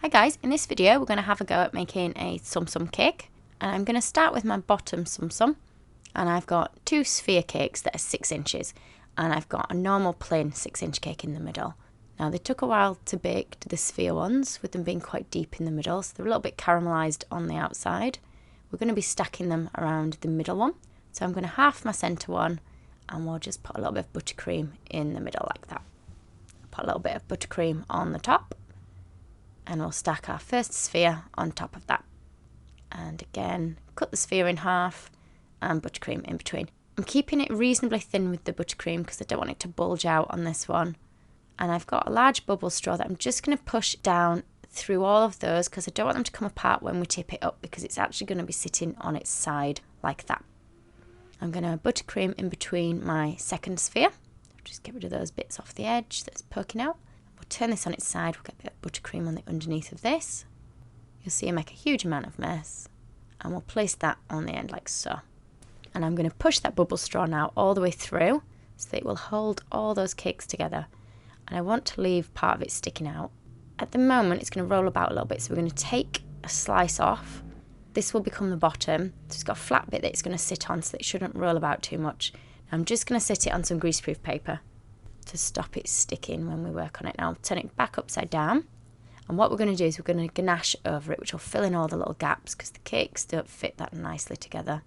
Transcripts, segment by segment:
Hi guys, in this video we're going to have a go at making a Tsum Tsum cake, and I'm going to start with my bottom Tsum Tsum, and I've got two sphere cakes that are 6 inches, and I've got a normal plain 6-inch cake in the middle. Now they took a while to bake the sphere ones, with them being quite deep in the middle, so they're a little bit caramelised on the outside. We're going to be stacking them around the middle one, so I'm going to half my centre one, and we'll just put a little bit of buttercream in the middle like that. Put a little bit of buttercream on the top, and we'll stack our first sphere on top of that. And again, cut the sphere in half and buttercream in between. I'm keeping it reasonably thin with the buttercream because I don't want it to bulge out on this one. And I've got a large bubble straw that I'm just going to push down through all of those because I don't want them to come apart when we tip it up, because it's actually going to be sitting on its side like that. I'm going to buttercream in between my second sphere. Just get rid of those bits off the edge that's poking out. We'll turn this on its side, we'll get a bit of buttercream on the underneath of this. You'll see I make a huge amount of mess. And we'll place that on the end like so. And I'm going to push that bubble straw now all the way through so that it will hold all those cakes together. And I want to leave part of it sticking out. At the moment it's going to roll about a little bit, so we're going to take a slice off. This will become the bottom. So it's got a flat bit that it's going to sit on so that it shouldn't roll about too much. Now I'm just going to sit it on some greaseproof paper to stop it sticking when we work on it. Now I'll turn it back upside down, and what we're going to do is we're going to ganache over it, which will fill in all the little gaps because the cakes don't fit that nicely together.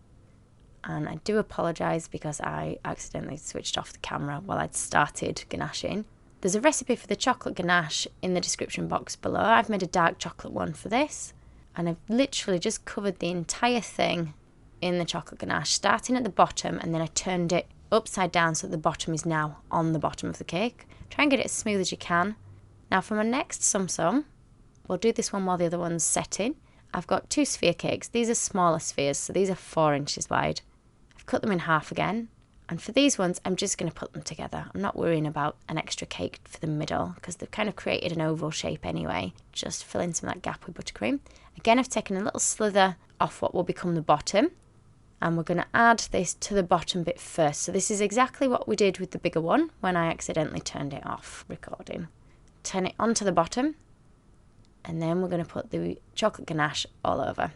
And I do apologise because I accidentally switched off the camera while I'd started ganaching. There's a recipe for the chocolate ganache in the description box below. I've made a dark chocolate one for this, and I've literally just covered the entire thing in the chocolate ganache, starting at the bottom, and then I turned it upside down so that the bottom is now on the bottom of the cake. Try and get it as smooth as you can. Now for my next Tsum Tsum, we'll do this one while the other one's setting. I've got 2 sphere cakes. These are smaller spheres, so these are 4 inches wide. I've cut them in half again, and for these ones I'm just going to put them together. I'm not worrying about an extra cake for the middle because they've kind of created an oval shape anyway. Just fill in some of that gap with buttercream. Again, I've taken a little slither off what will become the bottom, and we're going to add this to the bottom bit first. So this is exactly what we did with the bigger one when I accidentally turned it off recording. Turn it onto the bottom, and then we're going to put the chocolate ganache all over.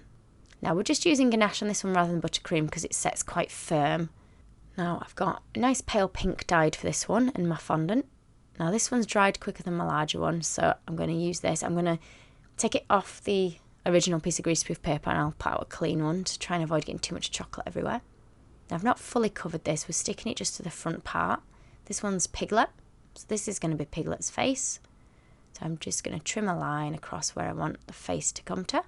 Now we're just using ganache on this one rather than buttercream because it sets quite firm. Now I've got a nice pale pink dyed for this one in my fondant. Now this one's dried quicker than my larger one, so I'm going to use this. I'm going to take it off the original piece of greaseproof paper and I'll put out a clean one to try and avoid getting too much chocolate everywhere. Now I've not fully covered this, we're sticking it just to the front part. This one's Piglet, so this is going to be Piglet's face. So I'm just going to trim a line across where I want the face to come to.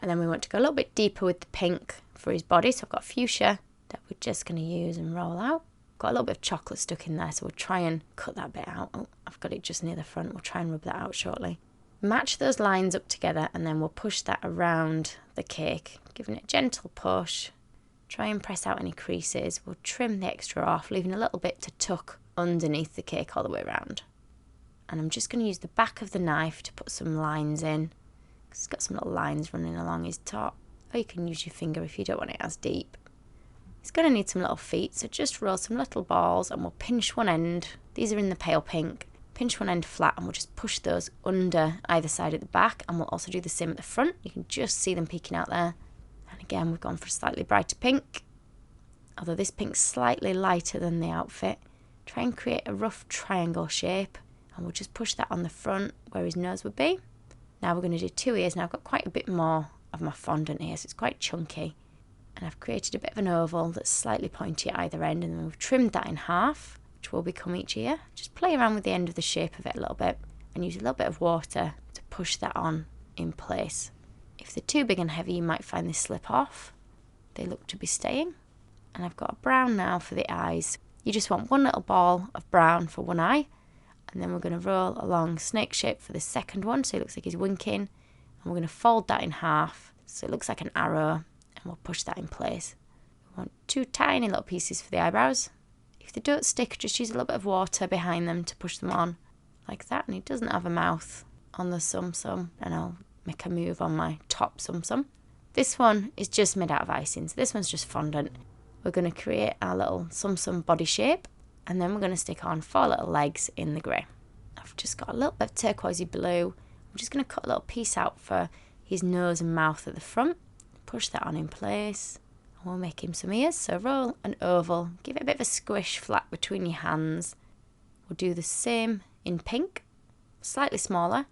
And then we want to go a little bit deeper with the pink for his body, so I've got fuchsia that we're just going to use and roll out. Got a little bit of chocolate stuck in there, so we'll try and cut that bit out. Oh, I've got it just near the front, we'll try and rub that out shortly. Match those lines up together and then we'll push that around the cake, giving it a gentle push. Try and press out any creases. We'll trim the extra off, leaving a little bit to tuck underneath the cake all the way around. And I'm just going to use the back of the knife to put some lines in, because it's got some little lines running along his top. Or you can use your finger if you don't want it as deep. It's going to need some little feet, so just roll some little balls and we'll pinch one end. These are in the pale pink. Pinch one end flat and we'll just push those under either side at the back, and we'll also do the same at the front. You can just see them peeking out there. And again, we've gone for a slightly brighter pink, although this pink's slightly lighter than the outfit. Try and create a rough triangle shape, and we'll just push that on the front where his nose would be. Now we're going to do 2 ears. Now I've got quite a bit more of my fondant here, so it's quite chunky, and I've created a bit of an oval that's slightly pointy at either end, and then we've trimmed that in half, which will become each ear. Just play around with the end of the shape of it a little bit and use a little bit of water to push that on in place. If they're too big and heavy, you might find they slip off. They look to be staying. And I've got a brown now for the eyes. You just want one little ball of brown for one eye, and then we're going to roll along snake shape for the second one, so it looks like he's winking, and we're going to fold that in half so it looks like an arrow, and we'll push that in place. We want 2 tiny little pieces for the eyebrows. If they don't stick, just use a little bit of water behind them to push them on, like that. And he doesn't have a mouth on the Tsum Tsum, and I'll make a move on my top Tsum Tsum. This one is just made out of icing, so this one's just fondant. We're going to create our little Tsum Tsum body shape, and then we're going to stick on 4 little legs in the grey. I've just got a little bit of turquoisey blue. I'm just going to cut a little piece out for his nose and mouth at the front. Push that on in place. And we'll make him some ears. So roll an oval. Give it a bit of a squish flat between your hands. We'll do the same in pink. Slightly smaller.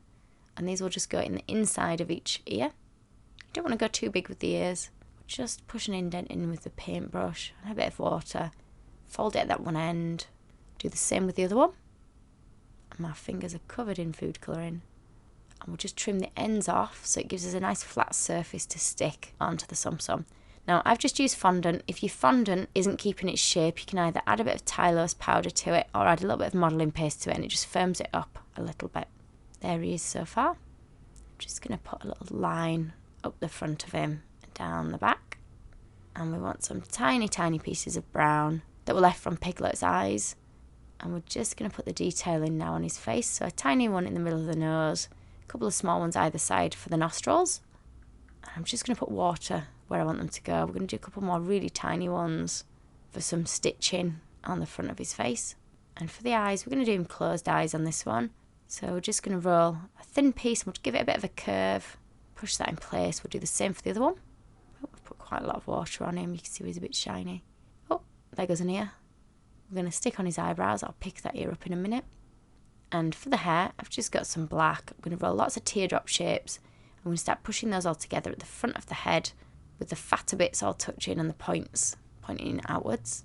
And these will just go in the inside of each ear. You don't want to go too big with the ears. Just push an indent in with the paintbrush and a bit of water. Fold it at that one end. Do the same with the other one. And my fingers are covered in food colouring. And we'll just trim the ends off so it gives us a nice flat surface to stick onto the Tsum Tsum. Now I've just used fondant. If your fondant isn't keeping its shape, you can either add a bit of Tylose powder to it or add a little bit of modelling paste to it and it just firms it up a little bit. There he is so far. I'm just going to put a little line up the front of him and down the back. And we want some tiny, tiny pieces of brown that were left from Piglet's eyes. And we're just going to put the detail in now on his face. So a tiny one in the middle of the nose, a couple of small ones either side for the nostrils. And I'm just going to put water where I want them to go. We're going to do a couple more really tiny ones for some stitching on the front of his face. And for the eyes, we're going to do him closed eyes on this one. So we're just going to roll a thin piece and we'll give it a bit of a curve. Push that in place. We'll do the same for the other one. Oh, we've put quite a lot of water on him. You can see he's a bit shiny. Oh, there goes an ear. We're going to stick on his eyebrows. I'll pick that ear up in a minute. And for the hair, I've just got some black. I'm going to roll lots of teardrop shapes. I'm going to start pushing those all together at the front of the head with the fatter bits all touching and the points pointing outwards.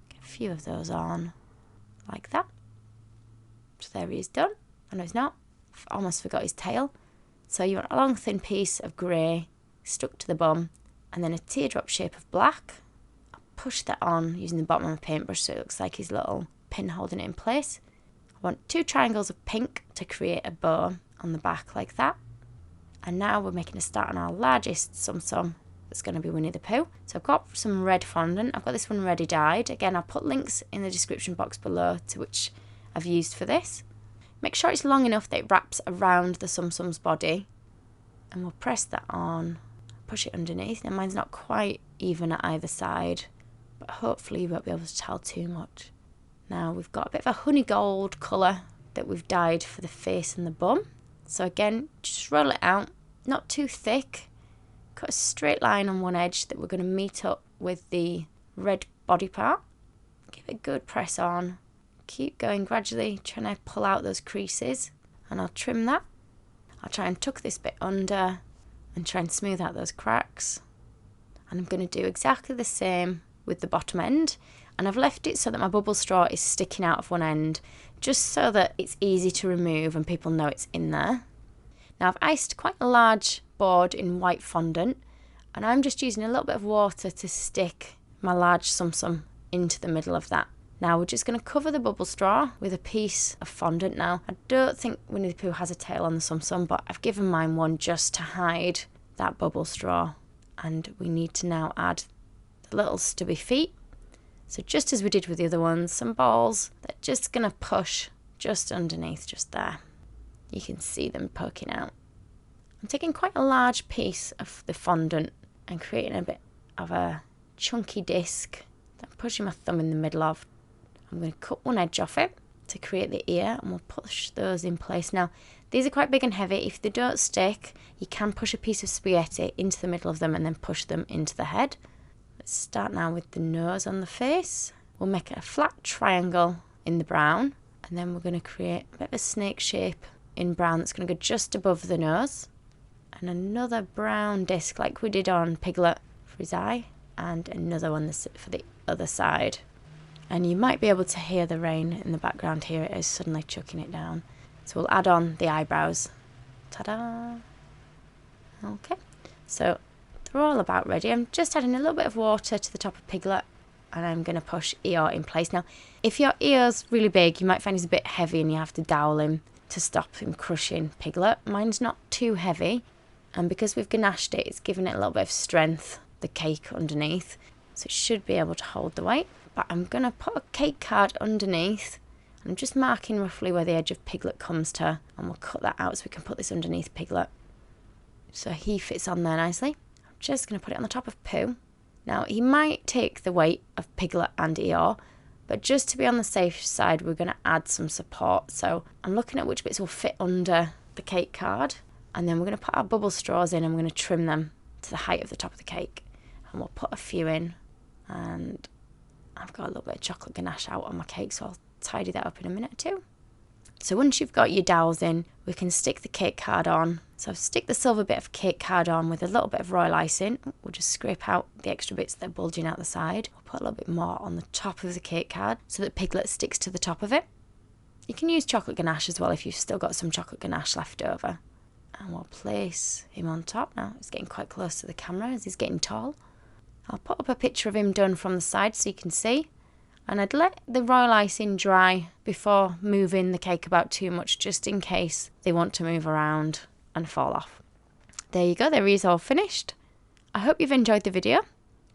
Get a few of those on like that. So there he is done. Oh no, he's not. I've almost forgot his tail. So you want a long thin piece of grey stuck to the bum and then a teardrop shape of black. I'll push that on using the bottom of my paintbrush so it looks like his little pin holding it in place. I want 2 triangles of pink to create a bow on the back like that. And now we're making a start on our largest Tsum Tsum. That's going to be Winnie the Pooh. So I've got some red fondant. I've got this one ready dyed. Again, I'll put links in the description box below to which I've used for this. Make sure it's long enough that it wraps around the Tsum Tsum's body. And we'll press that on, push it underneath. Now mine's not quite even at either side, but hopefully you won't be able to tell too much. Now we've got a bit of a honey gold colour that we've dyed for the face and the bum. So again, just roll it out, not too thick. Cut a straight line on one edge that we're going to meet up with the red body part. Give it a good press on. Keep going gradually, trying to pull out those creases. And I'll trim that. I'll try and tuck this bit under and try and smooth out those cracks. And I'm going to do exactly the same with the bottom end. And I've left it so that my bubble straw is sticking out of one end, just so that it's easy to remove and people know it's in there. Now I've iced quite a large board in white fondant, and I'm just using a little bit of water to stick my large Tsum Tsum into the middle of that. Now we're just going to cover the bubble straw with a piece of fondant. Now I don't think Winnie the Pooh has a tail on the Tsum Tsum, but I've given mine one just to hide that bubble straw. And we need to now add the little stubby feet. So just as we did with the other ones, some balls that are just going to push just underneath, just there. You can see them poking out. I'm taking quite a large piece of the fondant and creating a bit of a chunky disc that I'm pushing my thumb in the middle of. I'm going to cut one edge off it to create the ear and we'll push those in place. Now, these are quite big and heavy. If they don't stick, you can push a piece of spaghetti into the middle of them and then push them into the head. Let's start now with the nose on the face. We'll make a flat triangle in the brown and then we're going to create a bit of a snake shape in brown that's going to go just above the nose. And another brown disc like we did on Piglet for his eye and another one for the other side. And you might be able to hear the rain in the background here. It is suddenly chucking it down. So we'll add on the eyebrows. Ta-da! Okay, so they're all about ready. I'm just adding a little bit of water to the top of Piglet and I'm going to push Eeyore in place. Now, if your ear's really big, you might find he's a bit heavy and you have to dowel him to stop him crushing Piglet. Mine's not too heavy, and because we've ganached it, it's given it a little bit of strength, the cake underneath, so it should be able to hold the weight. But I'm going to put a cake card underneath. I'm just marking roughly where the edge of Piglet comes to, and we'll cut that out so we can put this underneath Piglet. So he fits on there nicely. I'm just going to put it on the top of Pooh. Now, he might take the weight of Piglet and Eeyore, but just to be on the safe side, we're going to add some support. So I'm looking at which bits will fit under the cake card, and then we're going to put our bubble straws in and we're going to trim them to the height of the top of the cake. And we'll put a few in, and I've got a little bit of chocolate ganache out on my cake, so I'll tidy that up in a minute or two. So once you've got your dowels in, we can stick the cake card on. So stick the silver bit of cake card on with a little bit of royal icing. We'll just scrape out the extra bits that are bulging out the side. We'll put a little bit more on the top of the cake card so that Piglet sticks to the top of it. You can use chocolate ganache as well if you've still got some chocolate ganache left over. And we'll place him on top now. It's getting quite close to the camera as he's getting tall. I'll put up a picture of him done from the side so you can see. And I'd let the royal icing dry before moving the cake about too much, just in case they want to move around and fall off. There you go, there he is all finished. I hope you've enjoyed the video.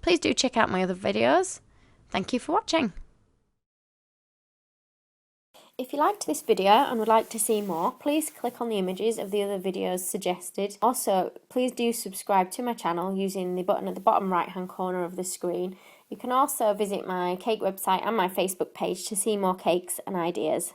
Please do check out my other videos. Thank you for watching. If you liked this video and would like to see more, please click on the images of the other videos suggested. Also, please do subscribe to my channel using the button at the bottom right hand corner of the screen. You can also visit my cake website and my Facebook page to see more cakes and ideas.